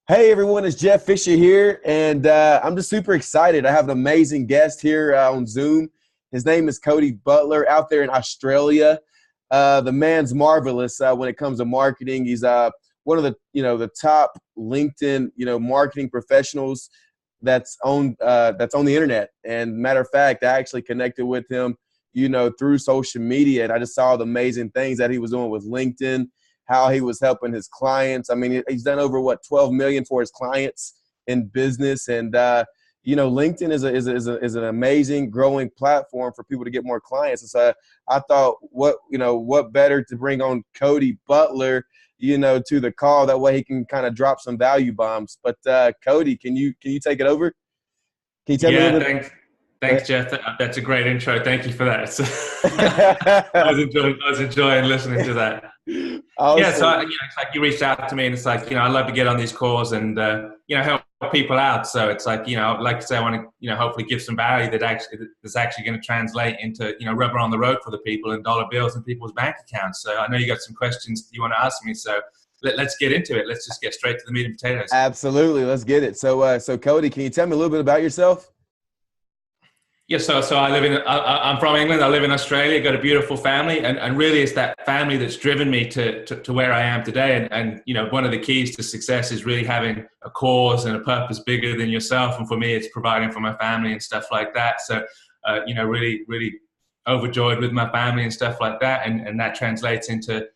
Hey everyone, it's Jeff Fisher here, and I'm just super excited. I have an amazing guest here on Zoom. His name is Cody Butler, out there in Australia. The man's marvelous when it comes to marketing. He's one of the top LinkedIn marketing professionals that's on the internet. And matter of fact, I actually connected with him through social media, and I just saw the amazing things that he was doing with LinkedIn, how he was helping his clients. I mean, he's done over 12 million for his clients in business. And LinkedIn is an amazing growing platform for people to get more clients. And so I thought, what better to bring on Cody Butler, to the call. That way he can kind of drop some value bombs. But Cody, can you take it over? Can you tell me a Yeah, little thanks, Jeff. That's a great intro. Thank you for that. I bit? was enjoying listening to that. Yeah, so Awesome. it's like you reached out to me, and it's like I love to get on these calls and help people out. So it's like like I say, I want to hopefully give some value that's actually going to translate into rubber on the road for the people and dollar bills in people's bank accounts. So I know you got some questions you want to ask me. So let's get into it. Let's just get straight to the meat and potatoes. Absolutely. Let's get it. So Cody, can you tell me a little bit about yourself? Yeah, so I'm from England. I live in Australia. Got a beautiful family, and really, it's that family that's driven me to where I am today. And one of the keys to success is really having a cause and a purpose bigger than yourself. And for me, it's providing for my family and stuff like that. So, really overjoyed with my family and stuff like that. And that translates into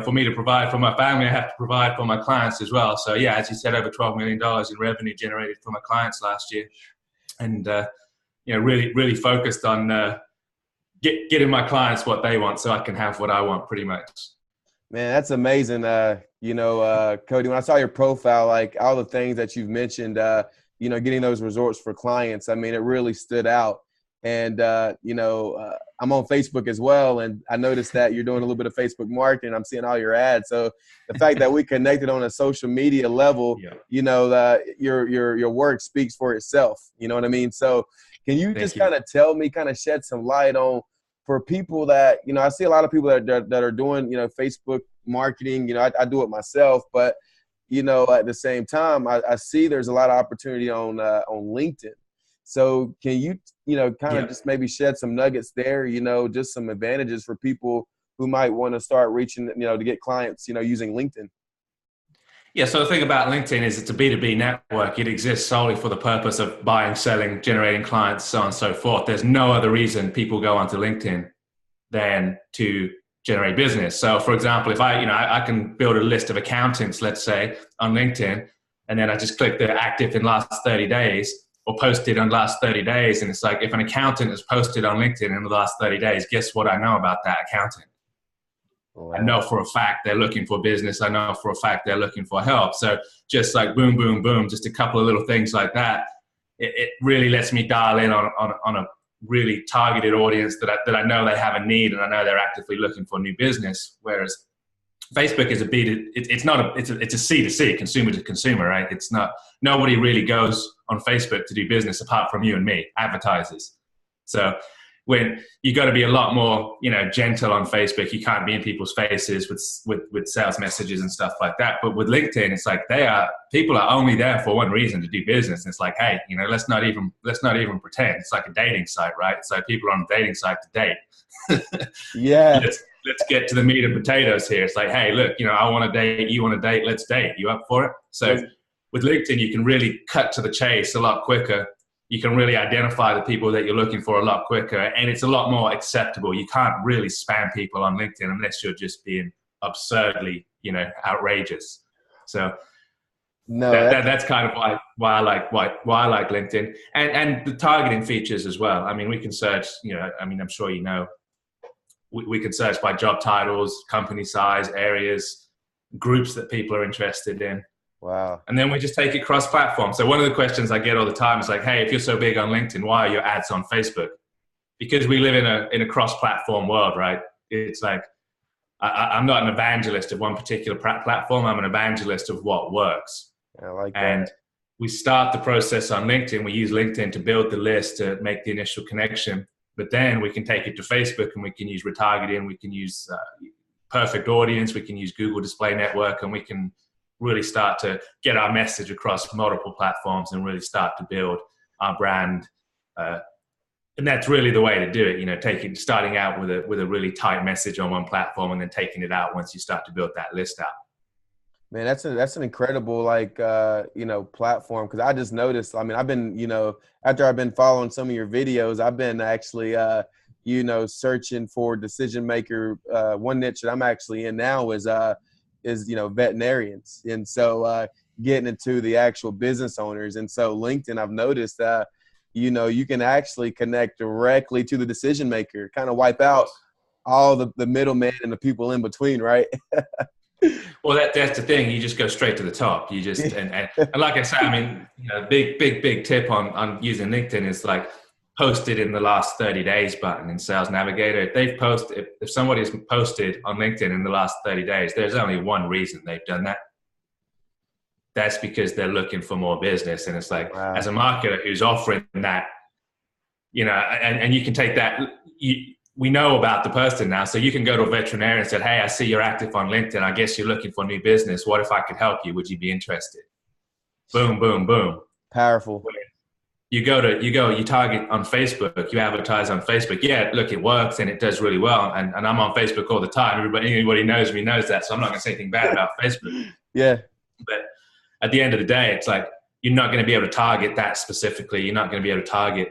for me to provide for my family, I have to provide for my clients as well. So yeah, as you said, over $12 million in revenue generated for my clients last year, and really focused on getting my clients what they want so I can have what I want pretty much. Man, that's amazing. Cody, when I saw your profile, like all the things that you've mentioned, getting those resorts for clients, I mean, it really stood out. And, I'm on Facebook as well. And I noticed that you're doing a little bit of Facebook marketing. I'm seeing all your ads. So the fact that we connected on a social media level, Yeah. your work speaks for itself. You know what I mean? So can you Thank just you. kind of tell me, kind of shed some light on, for people that, I see a lot of people that are doing, Facebook marketing. I do it myself, but, at the same time, I see there's a lot of opportunity on LinkedIn. So can you, kind of Yeah. just maybe shed some nuggets there, just some advantages for people who might want to start reaching, to get clients, using LinkedIn? Yeah, so the thing about LinkedIn is it's a B2B network. It exists solely for the purpose of buying, selling, generating clients, so on and so forth. There's no other reason people go onto LinkedIn than to generate business. So for example, if I can build a list of accountants, let's say, on LinkedIn, and then I just click the active in last 30 days or posted on last 30 days. And it's like, if an accountant has posted on LinkedIn in the last 30 days, guess what I know about that accountant? I know Wow. for a fact they're looking for business. I know for a fact they're looking for help. So just like boom, boom, boom, just a couple of little things like that, it really lets me dial in on a really targeted audience that I know they have a need, and I know they're actively looking for new business. Whereas Facebook is it's a C2C, consumer to consumer, right? It's not, nobody really goes on Facebook to do business apart from you and me, advertisers. So when you got to be a lot more, gentle on Facebook. You can't be in people's faces with sales messages and stuff like that. But with LinkedIn, it's like people are only there for one reason, to do business. And it's like, hey, let's not even pretend. It's like a dating site, right? It's like people are on a dating site to date. Yeah. let's get to the meat and potatoes here. It's like, hey, look, I want to date, you want to date, let's date. You up for it? So Let's, with LinkedIn, you can really cut to the chase a lot quicker. You can really identify the people that you're looking for a lot quicker, and it's a lot more acceptable. You can't really spam people on LinkedIn unless you're just being absurdly, outrageous. So no, that's kind of why I like LinkedIn, and the targeting features as well. I mean, we can search. I'm sure we can search by job titles, company size, areas, groups that people are interested in. wow. And then we just take it cross-platform. So one of the questions I get all the time is like, hey, if you're so big on LinkedIn, why are your ads on Facebook? Because we live in a cross-platform world, right? It's like, I'm not an evangelist of one particular platform. I'm an evangelist of what works. I like that. And we start the process on LinkedIn. We use LinkedIn to build the list, to make the initial connection. But then we can take it to Facebook, and we can use retargeting. We can use perfect audience. We can use Google Display Network, and we can really start to get our message across multiple platforms and really start to build our brand. And that's really the way to do it, starting out with a really tight message on one platform and then taking it out once you start to build that list out. Man, that's an incredible platform, because I just noticed. I mean, I've been after I've been following some of your videos, I've been actually searching for decision maker. One niche that I'm actually in now is veterinarians, and so getting into the actual business owners. And so LinkedIn, I've noticed you can actually connect directly to the decision maker, kind of wipe out all the middleman and the people in between, right? Well, that's the thing. You just go straight to the top. You just and like I said, I mean, big tip on using LinkedIn is like posted in the last 30 days button in Sales Navigator. If somebody's posted on LinkedIn in the last 30 days, there's only one reason they've done that. That's because they're looking for more business. And it's like, wow. As a marketer who's offering that, and you can take that. We know about the person now, so you can go to a veterinarian and say, hey, I see you're active on LinkedIn. I guess you're looking for new business. What if I could help you? Would you be interested? Boom, boom, boom. Powerful. You target on Facebook, you advertise on Facebook. Yeah, look, it works and it does really well. And I'm on Facebook all the time. Anybody knows me knows that, so I'm not going to say anything bad about Facebook. Yeah. But at the end of the day, it's like, you're not going to be able to target that specifically. You're not going to be able to target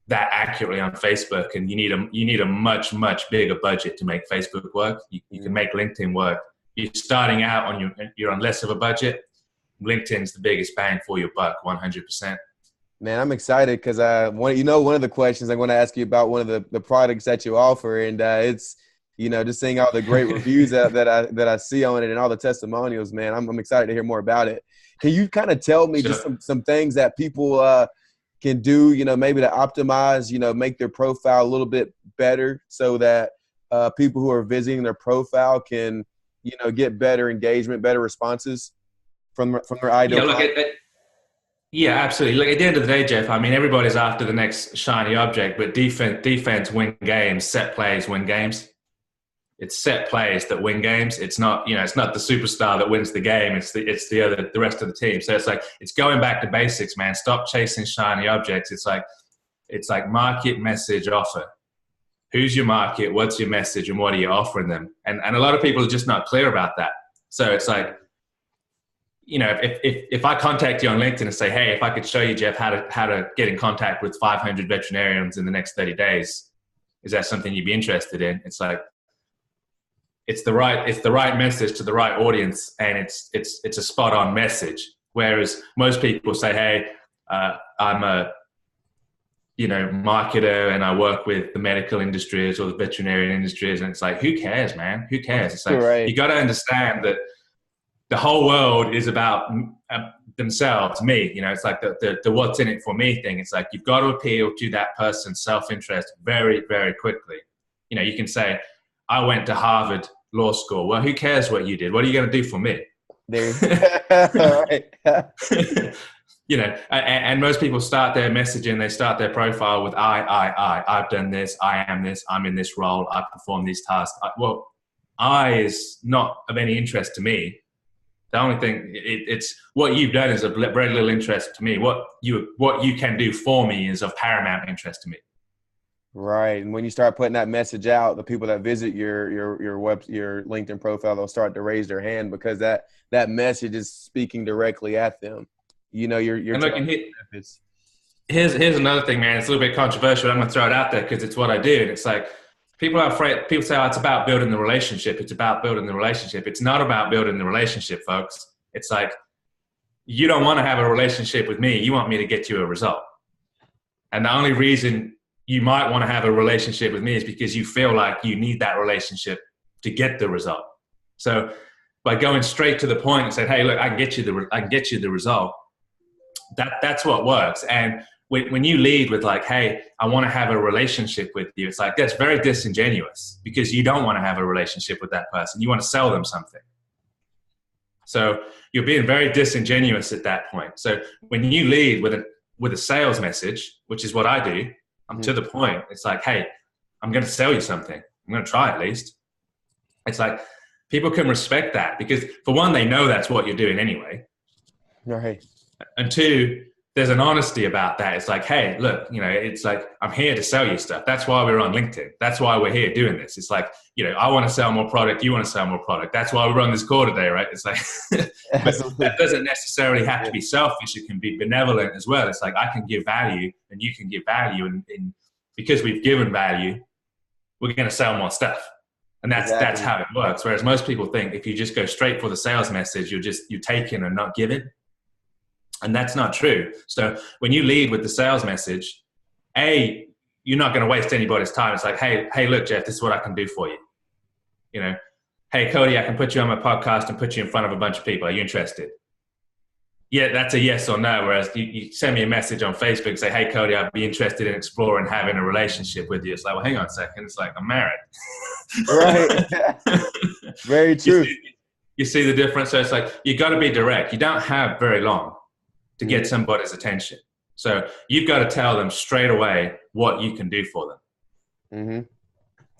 that accurately on Facebook, and you need a much bigger budget to make Facebook work. You can make LinkedIn work. You're starting out you're on less of a budget. LinkedIn's the biggest bang for your buck, 100%. Man, I'm excited because one of the questions I'm going to ask you about one of the products that you offer, and it's just seeing all the great reviews that I see on it and all the testimonials. Man, I'm excited to hear more about it. Can you kind of tell me just some things that people can do, maybe to optimize, make their profile a little bit better, so that people who are visiting their profile can, get better engagement, better responses from their ideal client? Yeah, absolutely. Look, at the end of the day, Jeff, I mean, everybody's after the next shiny object, but defense win games, set plays win games. It's set plays that win games. It's not, it's not the superstar that wins the game. It's the rest of the team. So it's going back to basics, man. Stop chasing shiny objects. It's like market, message, offer. Who's your market? What's your message? And what are you offering them? And a lot of people are just not clear about that. So it's like, if I contact you on LinkedIn and say, hey, if I could show you, Jeff, how to get in contact with 500 veterinarians in the next 30 days, is that something you'd be interested in? It's like, it's the right message to the right audience, and it's a spot on message. Whereas most people say, hey, I'm a marketer and I work with the medical industries or the veterinarian industries, and it's like, who cares, man? Who cares? It's like, right. You got to understand that the whole world is about themselves, me. It's like the what's in it for me thing. It's like, you've got to appeal to that person's self-interest very, very quickly. You can say, I went to Harvard Law School. Well, who cares what you did? What are you going to do for me? And most people start their messaging, they start their profile with I've done this, I am this, I'm in this role, I perform these tasks. I is not of any interest to me. The only thing, it's what you've done is of very little interest to me. What you can do for me is of paramount interest to me. Right. And when you start putting that message out, the people that visit your LinkedIn profile, they'll start to raise their hand, because that message is speaking directly at them. You're and look, here's another thing, man. It's a little bit controversial. I'm going to throw it out there because it's what I do. And it's like, people are afraid. People say, it's about building the relationship. It's about building the relationship. It's not about building the relationship, folks. It's like, you don't want to have a relationship with me. You want me to get you a result. And the only reason you might want to have a relationship with me is because you feel like you need that relationship to get the result. So by going straight to the point and saying, hey, look, I can get you the result. That's what works. And when you lead with like, hey, I want to have a relationship with you, it's like, that's very disingenuous, because you don't want to have a relationship with that person. You want to sell them something. So you're being very disingenuous at that point. So when you lead with a sales message, which is what I do, I'm to the point. It's like, hey, I'm going to sell you something. I'm going to try at least. It's like, people can respect that because for one, they know that's what you're doing anyway. Right. And two, there's an honesty about that. It's like, hey, look, it's like, I'm here to sell you stuff. That's why we're on LinkedIn. That's why we're here doing this. It's like, I want to sell more product. You want to sell more product. That's why we're on this call today, right? It's like, but that doesn't necessarily have to be selfish. It can be benevolent as well. It's like, I can give value and you can give value. And because we've given value, we're going to sell more stuff. And that's how it works. Whereas most people think if you just go straight for the sales message, you're taking and not giving. And that's not true. So when you lead with the sales message, you're not going to waste anybody's time. It's like, hey, look, Jeff, this is what I can do for you. Hey, Cody, I can put you on my podcast and put you in front of a bunch of people. Are you interested? Yeah, that's a yes or no. Whereas you send me a message on Facebook and say, hey, Cody, I'd be interested in exploring having a relationship with you. It's like, well, hang on a second. It's like, I'm married. Right. Very true. You see the difference? So it's like, you got to be direct. You don't have very long to get somebody's attention. So you've got to tell them straight away what you can do for them. Mm-hmm.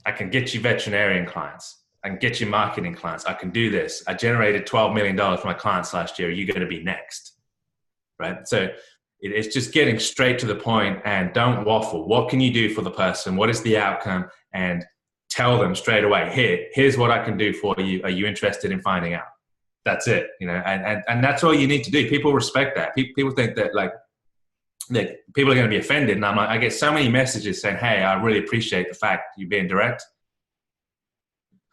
I can get you veterinarian clients. I can get you marketing clients. I can do this. I generated $12 million for my clients last year. You're going to be next, right? So it's just getting straight to the point and don't waffle. What can you do for the person? What is the outcome? And tell them straight away, here's what I can do for you. Are you interested in finding out? That's it, and that's all you need to do. People respect that. People think that that people are going to be offended. And I get so many messages saying, hey, I really appreciate the fact you're being direct.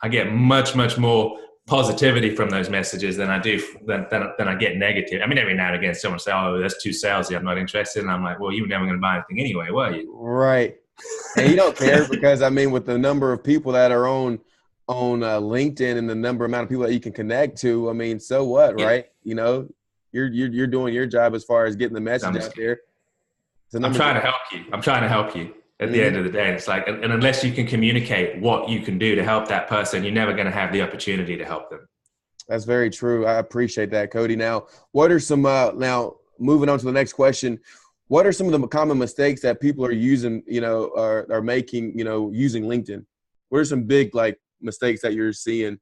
I get much, much more positivity from those messages than I do than I get negative. I mean, every now and again, someone say, oh, that's too salesy. I'm not interested. And I'm like, well, you were never going to buy anything anyway, were you? Right. And you don't care because, with the number of people that are on LinkedIn and the amount of people that you can connect to, so what, right? You're doing your job as far as getting the message out there. I'm trying to help you at the end of the day. And it's like, and unless you can communicate what you can do to help that person, you're never going to have the opportunity to help them. That's very true. I appreciate that, Cody. Now, what are some, now moving on to the next question, what are some of the common mistakes that people are using, are making, using LinkedIn? What are some big, mistakes that you're seeing,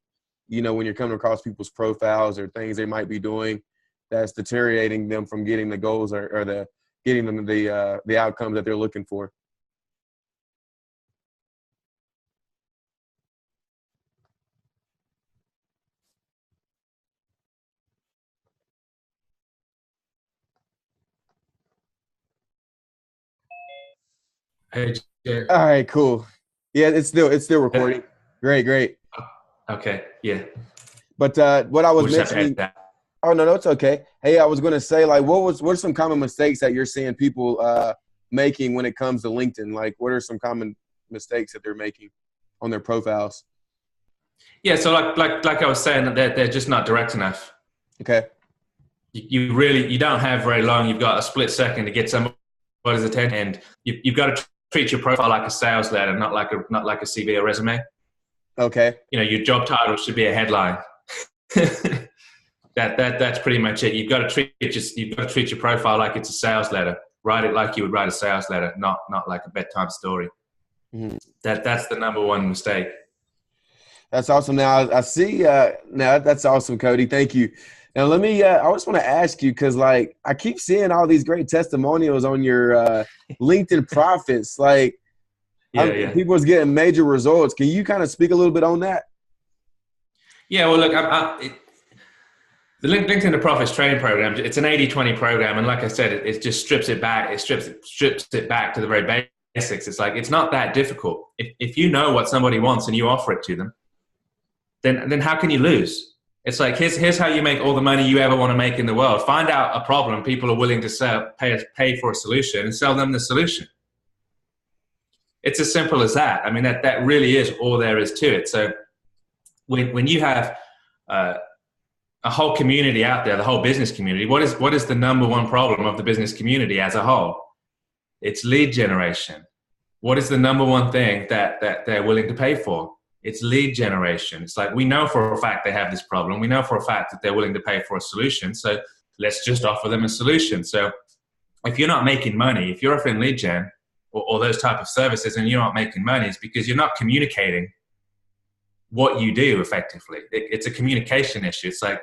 when you're coming across people's profiles or things they might be doing that's deteriorating them from getting the goals or getting them the outcomes that they're looking for? Hey, Jeff. All right, cool. Yeah, it's still recording. Great. Okay, yeah. But what I was mentioning. Oh no, it's okay. Hey, I was going to say, what are some common mistakes that you're seeing people making when it comes to LinkedIn? What are some common mistakes that they're making on their profiles? Yeah, so like I was saying, that they're just not direct enough. Okay. You don't have very long. You've got a split second to get somebody's attention, and you've got to treat your profile like a sales letter, not like a CV or resume. Okay. Your job title should be a headline. That's pretty much it. You've got to treat your profile like it's a sales letter. Write it like you would write a sales letter, not like a bedtime story. Mm-hmm. That's the number one mistake. That's awesome. Now I see. Now that's awesome, Cody. Thank you. Now let me. I just want to ask you because I keep seeing all these great testimonials on your LinkedIn Profits. People's getting major results. Can you kind of speak a little bit on that? Yeah. Well, look, the LinkedIn to Profits training program, it's an 80-20 program. And like I said, it just strips it back. It strips it back to the very basics. It's it's not that difficult. If you know what somebody wants and you offer it to them, then how can you lose? It's here's how you make all the money you ever want to make in the world. Find out a problem people are willing to pay for a solution and sell them the solution. It's as simple as that. I mean, that really is all there is to it. So when you have a whole community out there, the whole business community, what is the number one problem of the business community as a whole? It's lead generation. What is the number one thing that they're willing to pay for? It's lead generation. It's we know for a fact they have this problem. We know for a fact that they're willing to pay for a solution. So let's just offer them a solution. So if you're not making money, if you're offering lead gen or those type of services and you're not making money, it's because you're not communicating what you do effectively. It's a communication issue. It's like,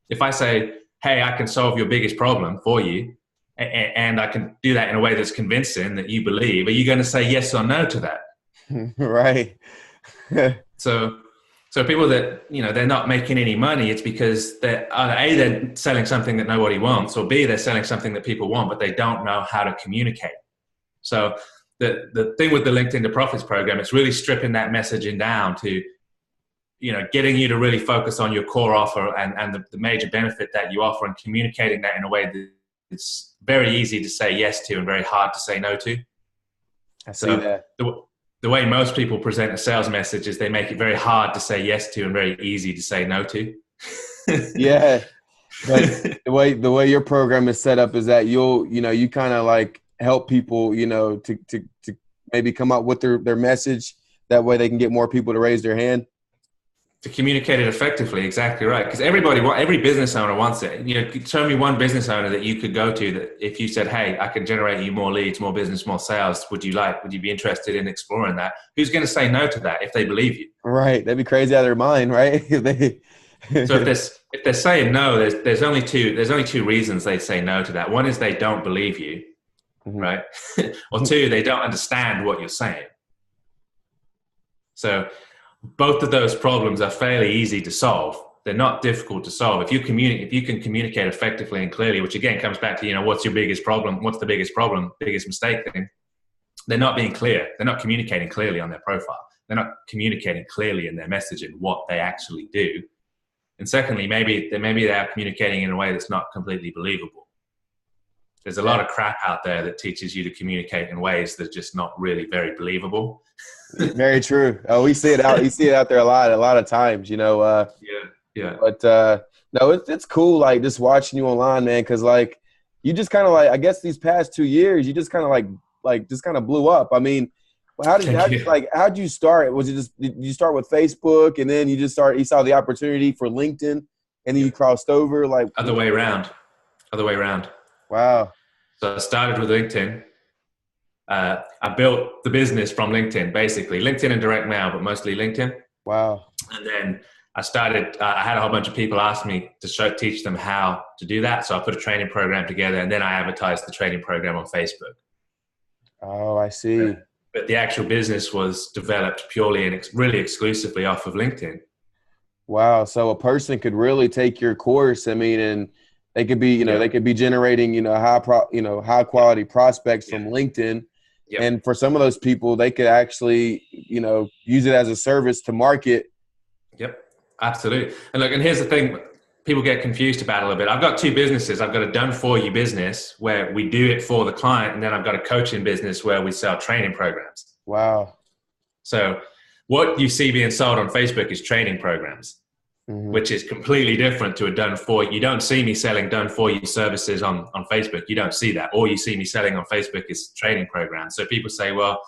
if I say, hey, I can solve your biggest problem for you, and I can do that in a way that's convincing that you believe, are you going to say yes or no to that? Right. So people that, they're not making any money, it's because they're either A, they're selling something that nobody wants, or B, they're selling something that people want, but they don't know how to communicate. So the thing with the LinkedIn to Profits program, it's really stripping that messaging down to, getting you to really focus on your core offer and the major benefit that you offer, and communicating that in a way that it's very easy to say yes to and very hard to say no to. I see that. The way most people present a sales message is they make it very hard to say yes to and very easy to say no to. Yeah. But the way your program is set up is that you kind of like help people, to maybe come up with their message. That way they can get more people to raise their hand. To communicate it effectively, exactly right. Because every business owner wants it. Show me one business owner that you could go to that if you said, hey, I can generate you more leads, more business, more sales, would you be interested in exploring that? Who's going to say no to that if they believe you? Right. That'd be crazy out of their mind, right? So if they're saying no, there's only two reasons they say no to that. One is they don't believe you, right? Or two, they don't understand what you're saying. So both of those problems are fairly easy to solve. They're not difficult to solve. If you can communicate effectively and clearly, which again comes back to, what's your biggest problem? What's the biggest problem? Biggest mistake thing? They're not being clear. They're not communicating clearly on their profile. They're not communicating clearly in their messaging what they actually do. And secondly, maybe they are communicating in a way that's not completely believable. There's a lot of crap out there that teaches you to communicate in ways that are just not really very believable. Very true. Oh, we see it out. You see it out there a lot of times. Yeah. But no, it's cool. Like just watching you online, man. Because like you just kind of like, I guess these past 2 years, you just kind of like just kind of blew up. I mean, how'd you start? Was it just, did you start with Facebook and then you saw the opportunity for LinkedIn and then you crossed over? Like other way around. Wow. So I started with LinkedIn. I built the business from LinkedIn, basically LinkedIn and direct mail, but mostly LinkedIn. Wow. And then I had a whole bunch of people ask me to teach them how to do that. So I put a training program together and then I advertised the training program on Facebook. Oh, I see. But the actual business was developed purely and really exclusively off of LinkedIn. Wow. So a person could really take your course. I mean, and they could be, they could be generating, high quality prospects from LinkedIn. Yep. And for some of those people, they could actually, use it as a service to market. Yep, absolutely. And look, and here's the thing. People get confused about it a little bit. I've got two businesses. I've got a done-for-you business where we do it for the client, and then I've got a coaching business where we sell training programs. Wow. So what you see being sold on Facebook is training programs, which is completely different to a done-for-you. You don't see me selling done-for-you services on Facebook. You don't see that. All you see me selling on Facebook is training programs. So people say, well,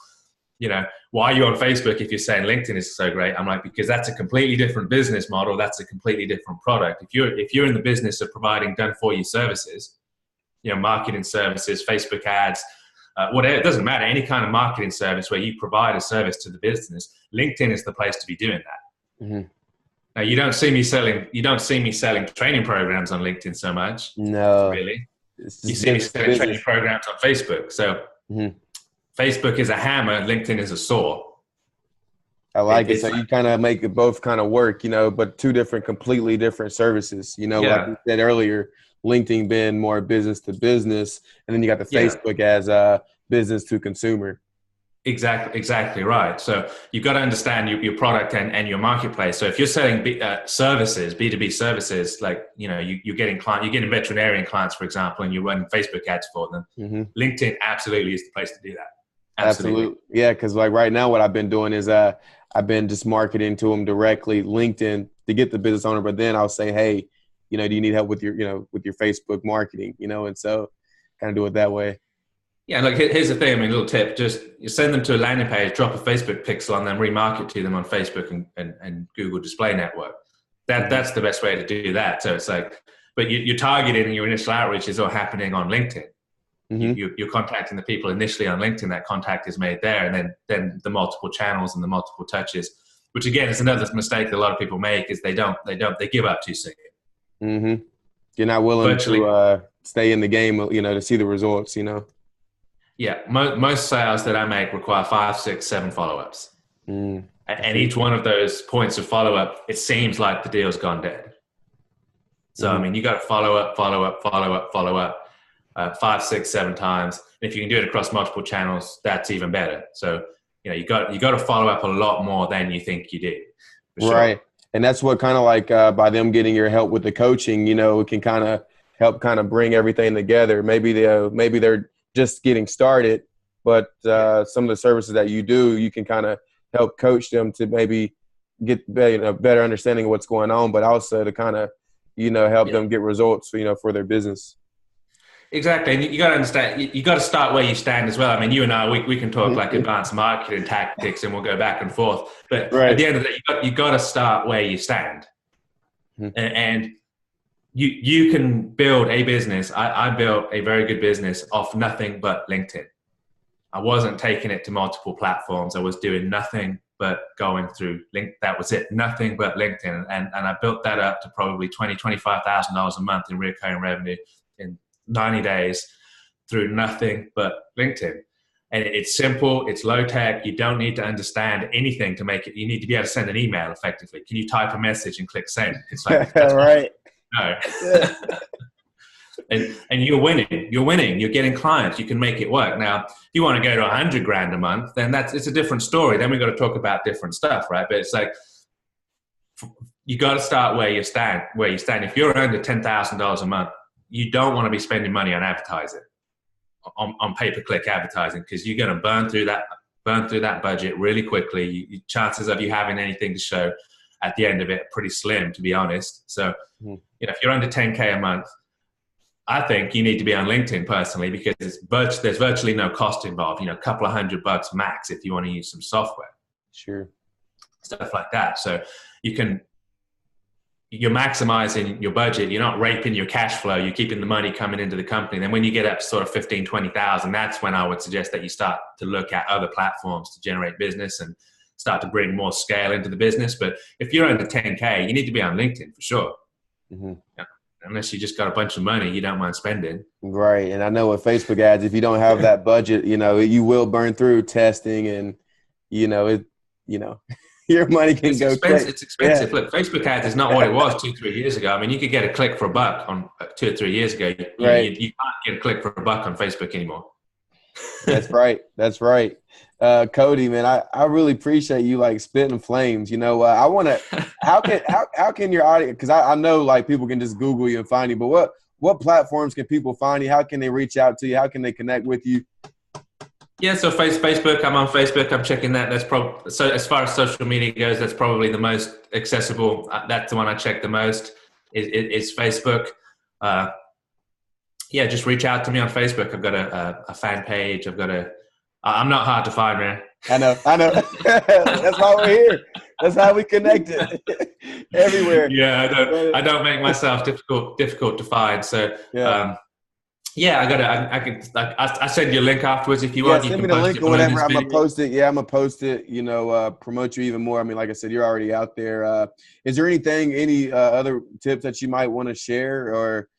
why are you on Facebook if you're saying LinkedIn is so great? I'm like, because that's a completely different business model. That's a completely different product. If you're in the business of providing done-for-you services, marketing services, Facebook ads, whatever, it doesn't matter, any kind of marketing service where you provide a service to the business, LinkedIn is the place to be doing that. Mm-hmm. Now, you don't see me selling training programs on LinkedIn so much. No. Really. You see me selling training programs on Facebook. So Facebook is a hammer, LinkedIn is a saw. I like it. So you kind of make it both kind of work, but two completely different services. Like you said earlier, LinkedIn being more business to business, and then you got the Facebook as business to consumer. Exactly right. So you've got to understand your product and your marketplace. So if you're selling services, B2B services, like, you're getting veterinarian clients, for example, and you're running Facebook ads for them, LinkedIn absolutely is the place to do that. Absolutely. Yeah, because like right now what I've been doing is I've been just marketing to them directly, LinkedIn, to get the business owner. But then I'll say, hey, do you need help with your, with your Facebook marketing, and so kind of do it that way. Yeah, look, here's the thing. Little tip, just you send them to a landing page, drop a Facebook pixel on them, remarket to them on Facebook and Google Display Network. That's the best way to do that. So it's like, but you're targeting your initial outreach is all happening on LinkedIn. You're contacting the people initially on LinkedIn. That contact is made there, and then the multiple channels and the multiple touches which again is another mistake that a lot of people make is they give up too soon. Mm-hmm. You're not willing to stay in the game, to see the results, Yeah. Most sales that I make require 5, 6, 7 follow-ups. And each one of those points of follow-up, it seems like the deal's gone dead. So, I mean, you got to follow up 5, 6, 7 times. And if you can do it across multiple channels, that's even better. So, you got to follow up a lot more than you think you did. Right. Sure. And that's what kind of like by them getting your help with the coaching, it can kind of help kind of bring everything together. Maybe they're just getting started, but some of the services that you do, you can kind of help coach them to maybe get a better understanding of what's going on, but also to kind of, help them get results, for their business. Exactly. And you got to understand, you got to start where you stand as well. I mean, you and I, we can talk like advanced marketing tactics and we'll go back and forth. But at the end of the day, you got to start where you stand. And you can build a business. I built a very good business off nothing but LinkedIn. I wasn't taking it to multiple platforms. I was doing nothing but going through that was it, nothing but LinkedIn. And I built that up to probably $25,000 a month in recurring revenue in 90 days through nothing but LinkedIn. And it's simple, it's low tech. You don't need to understand anything to make it. You need to be able to send an email effectively. Can you type a message and click send? It's like, that's right. No. and you're winning. You're getting clients. You can make it work. Now, if you want to go to $100,000 a month, then it's a different story. Then we've got to talk about different stuff, right? But it's like, you got to start where you stand. If you're under $10,000 a month, you don't want to be spending money on advertising, on pay-per-click advertising, because you're going to burn through that budget really quickly. Chances of you having anything to show at the end of it are pretty slim, to be honest. So, if you're under 10K a month, I think you need to be on LinkedIn personally, because there's virtually no cost involved. A couple of $100 max if you want to use some software. Sure. Stuff like that. So you're maximizing your budget. You're not raping your cash flow. You're keeping the money coming into the company. Then when you get up to sort of 15, 20,000, that's when I would suggest that you start to look at other platforms to generate business and start to bring more scale into the business. But if you're under 10K, you need to be on LinkedIn for sure. Unless you just got a bunch of money you don't mind spending. Right. And I know with Facebook ads, if you don't have that budget, you will burn through testing and, your money can go expensive. It's expensive. Yeah. Look, Facebook ads is not what it was 2-3 years ago. I mean, you could get a click for $1 on 2 or 3 years ago. You can't get a click for $1 on Facebook anymore. That's right. That's right. Cody, man, I really appreciate you like spitting flames. I want to, how can your audience, because I know like people can just Google you and find you, but what platforms can people find you? How can they reach out to you? How can they connect with you? Yeah, so Facebook, I'm on Facebook. I'm checking that. That's probably, so as far as social media goes, that's probably the most accessible. That's the one I check the most is Facebook. Yeah, just reach out to me on Facebook. I've got a fan page. I'm not hard to find, man. I know. That's why we're here. That's how we connected everywhere. Yeah, I don't make myself difficult to find. So, I send you a link afterwards if you want. Send me the link or whatever. I'm gonna post it. Yeah, I'm gonna post it. Promote you even more. I mean, like I said, you're already out there. Is there any other tips that you might want to share, or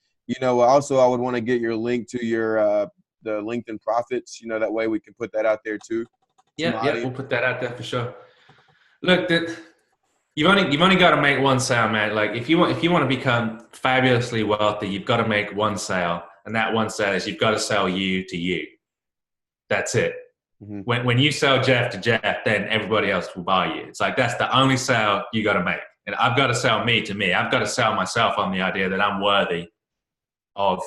also I would want to get your link to your the LinkedIn profits. That way we can put that out there too. Yeah, we'll put that out there for sure. Look, you've only got to make one sale, man. Like if you want to become fabulously wealthy, you've got to make one sale. And that one sale is you've got to sell you to you. That's it. When you sell Jeff to Jeff, then everybody else will buy you. It's like that's the only sale you got to make. And I've got to sell me to me. I've got to sell myself on the idea that I'm worthy of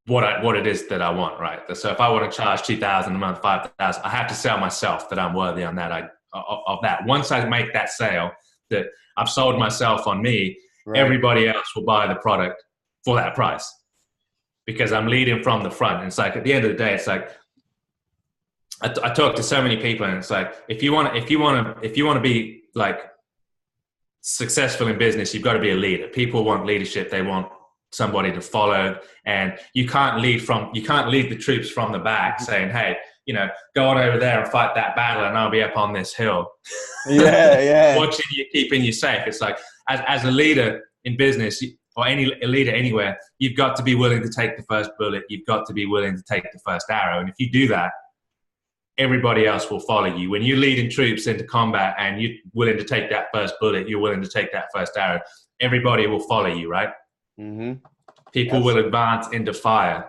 what it is that I want, right? So if I want to charge $2,000 a month, $5,000, I have to sell myself that I'm worthy on that of that. Once I make that sale, that I've sold myself on me, everybody else will buy the product for that price. Because I'm leading from the front. And it's like, at the end of the day, it's like, I talk to so many people and it's like, if you want to be like successful in business, you've got to be a leader. People want leadership. They want somebody to follow, and you can't lead the troops from the back saying, hey, go on over there and fight that battle, and I'll be up on this hill. Yeah. Watching you, keeping you safe. It's like, as a leader in business, or a leader anywhere, you've got to be willing to take the first bullet. You've got to be willing to take the first arrow. And if you do that, everybody else will follow you. When you're leading troops into combat and you're willing to take that first bullet, you're willing to take that first arrow, everybody will follow you, right? Mm-hmm. People will advance into fire.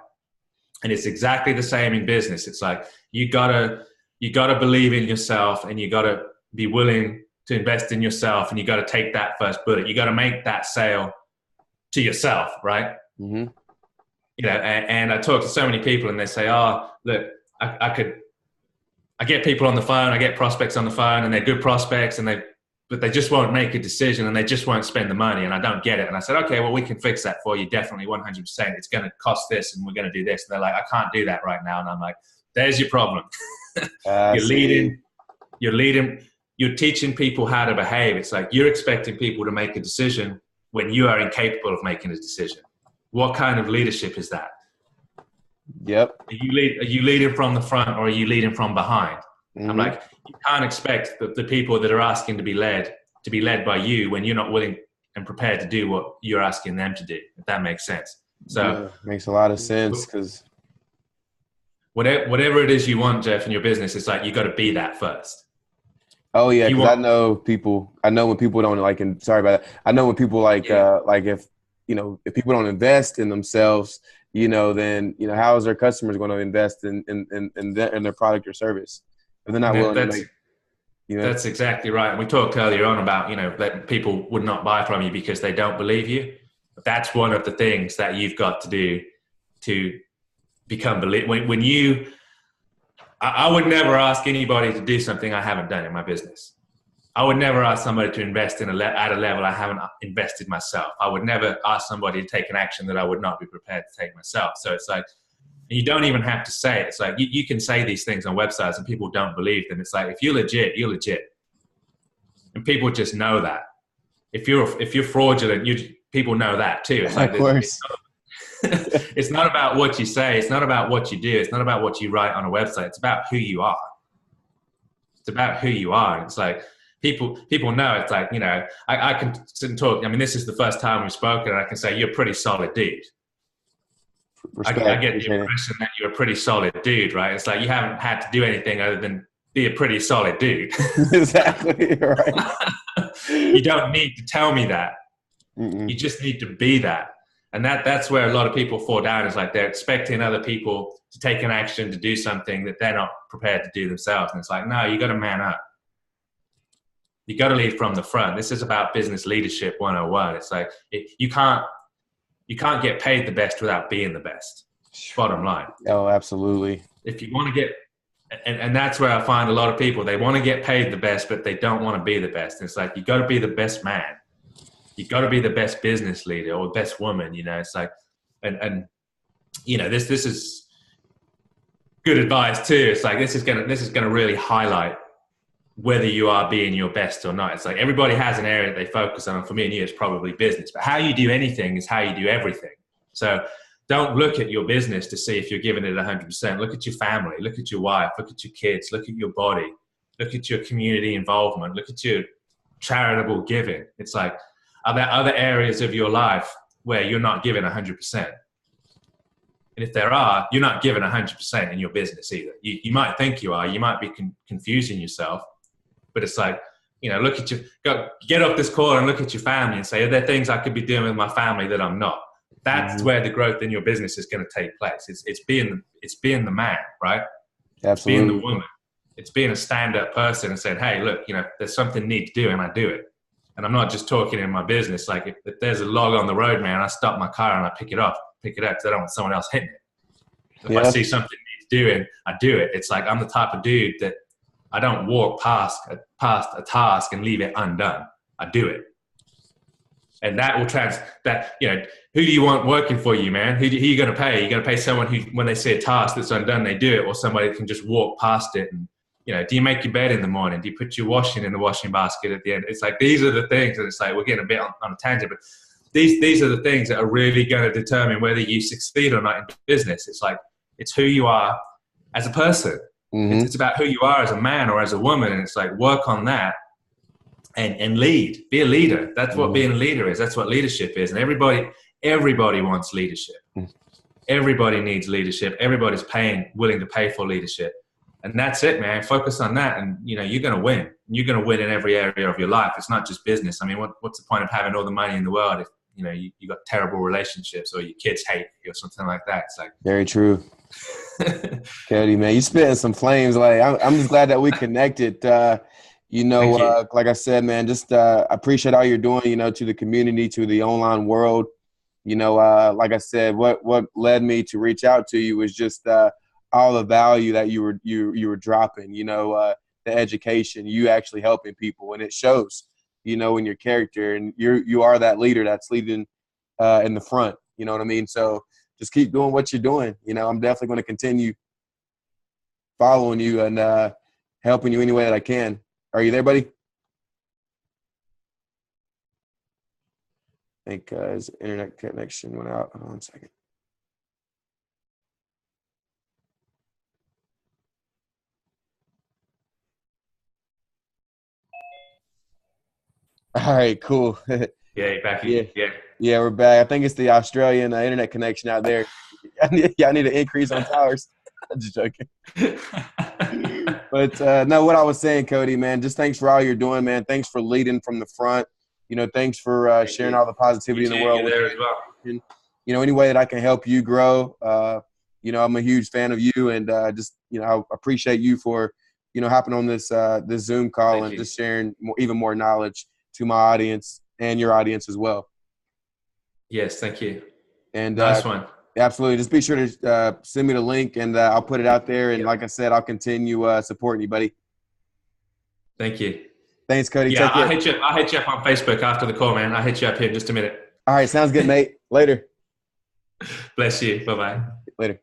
And it's exactly the same in business. It's like, you gotta believe in yourself, and you gotta be willing to invest in yourself, and you gotta take that first bullet. You gotta make that sale to yourself, right? Mm-hmm. And I talk to so many people, and they say, oh, look, I get people on the phone, I get prospects on the phone, and they're good prospects, but they just won't make a decision, and they just won't spend the money, and I don't get it. And I said, okay, well, we can fix that for you, definitely, 100%. It's going to cost this, and we're going to do this. And they're like, I can't do that right now. And I'm like, there's your problem. You're teaching people how to behave. It's like, you're expecting people to make a decision when you are incapable of making a decision. What kind of leadership is that? Yep. Are you leading from the front, or are you leading from behind? Mm-hmm. I'm like, you can't expect the people that are asking to be led by you when you're not willing and prepared to do what you're asking them to do, if that makes sense. So makes a lot of sense, because whatever it is you want, Jeff, in your business, it's like, you got to be that first. Oh yeah, because I know when people don't like, and sorry about that. I know when people like if people don't invest in themselves, then how is their customers going to invest in their product or service if they're not willing to make? That's exactly right. And we talked earlier on about that people would not buy from you because they don't believe you. But that's one of the things that you've got to do to become believe. I would never ask anybody to do something I haven't done in my business. I would never ask somebody to invest at a level I haven't invested myself. I would never ask somebody to take an action that I would not be prepared to take myself. So it's like, you don't even have to say it. It's like, you can say these things on websites and people don't believe them. It's like, if you're legit, you're legit. And people just know that. If you're fraudulent, people know that too. It's like, of course. It's not about what you say. It's not about what you do. It's not about what you write on a website. It's about who you are. It's about who you are. And it's like, people know. It's like, I can sit and talk. I mean, this is the first time we've spoken, and I can say, you're a pretty solid dude. I get the impression that you're a pretty solid dude, right? It's like, you haven't had to do anything other than be a pretty solid dude. Exactly, right. You don't need to tell me that. Mm-mm. You just need to be that. And that's where a lot of people fall down, is like, they're expecting other people to take an action, to do something that they're not prepared to do themselves. And it's like, no, you got to man up. You got to lead from the front. This is about business leadership 101. It's like, you can't get paid the best without being the best. Bottom line. Oh, absolutely. If you want to get, and that's where I find a lot of people, they want to get paid the best, but they don't want to be the best. And it's like, you got to be the best man. You got to be the best business leader or best woman. It's like, and this is good advice too. It's like, this is gonna really highlight whether you are being your best or not. It's like, everybody has an area that they focus on. For me and you, it's probably business. But how you do anything is how you do everything. So don't look at your business to see if you're giving it 100%. Look at your family. Look at your wife. Look at your kids. Look at your body. Look at your community involvement. Look at your charitable giving. It's like, are there other areas of your life where you're not giving 100%? And if there are, you're not giving 100% in your business either. You might think you are. You might be confusing yourself. But it's like, look at get off this call and look at your family and say, are there things I could be doing with my family that I'm not? That's where the growth in your business is going to take place. It's being the man, right? Absolutely. It's being the woman. It's being a stand-up person and saying, hey, look, there's something need to do, and I do it. And I'm not just talking in my business. Like, if there's a log on the road, man, I stop my car and I pick it up because I don't want someone else hitting it. If I see something needs doing, I do it. It's like, I'm the type of dude that I don't walk past a task and leave it undone. I do it. And that will who do you want working for you, man? Who are you going to pay? You're going to pay someone who, when they see a task that's undone, they do it, or somebody that can just walk past it. And, do you make your bed in the morning? Do you put your washing in the washing basket at the end? It's like, these are the things, and it's like, we're getting a bit on a tangent, but these are the things that are really going to determine whether you succeed or not in business. It's like, it's who you are as a person. Mm-hmm. It's about who you are as a man or as a woman. And it's like, work on that and lead, be a leader. That's what being a leader is. That's what leadership is. And everybody wants leadership. Everybody needs leadership. Everybody's willing to pay for leadership. And that's it, man. Focus on that. And, you know, you're going to win. You're going to win in every area of your life. It's not just business. I mean, what's the point of having all the money in the world if, you know, you got terrible relationships or your kids hate you or something like that? It's like, very true. Cody, man, you spitting some flames. Like, I'm just glad that we connected. You know, like I said, man, just I appreciate all you're doing, you know, to the community, to the online world. You know, like I said, what led me to reach out to you was just all the value that you were dropping. You know, the education, you actually helping people, and it shows. You know, in your character, and you are that leader that's leading in the front. You know what I mean? So just keep doing what you're doing. You know, I'm definitely going to continue following you and helping you any way that I can. Are you there, buddy? I think his internet connection went out. Hold on a second. All right, cool. yeah, back in. Yeah, we're back. I think it's the Australian internet connection out there. I need an increase on towers. I'm just joking. But no, what I was saying, Cody, man, just thanks for all you're doing, man. Thanks for leading from the front. You know, thanks for sharing all the positivity in the world. You're there as well. You know, any way that I can help you grow, you know, I'm a huge fan of you, and just, you know, I appreciate you for, you know, hopping on this this Zoom call and just sharing even more knowledge to my audience and your audience as well. Yes, thank you. And nice one. Absolutely. Just be sure to send me the link, and I'll put it out there. And like I said, I'll continue supporting you, buddy. Thank you. Thanks, Cody. Yeah, I'll hit you up on Facebook after the call, man. I'll hit you up here in just a minute. All right. Sounds good, mate. Later. Bless you. Bye-bye. Later.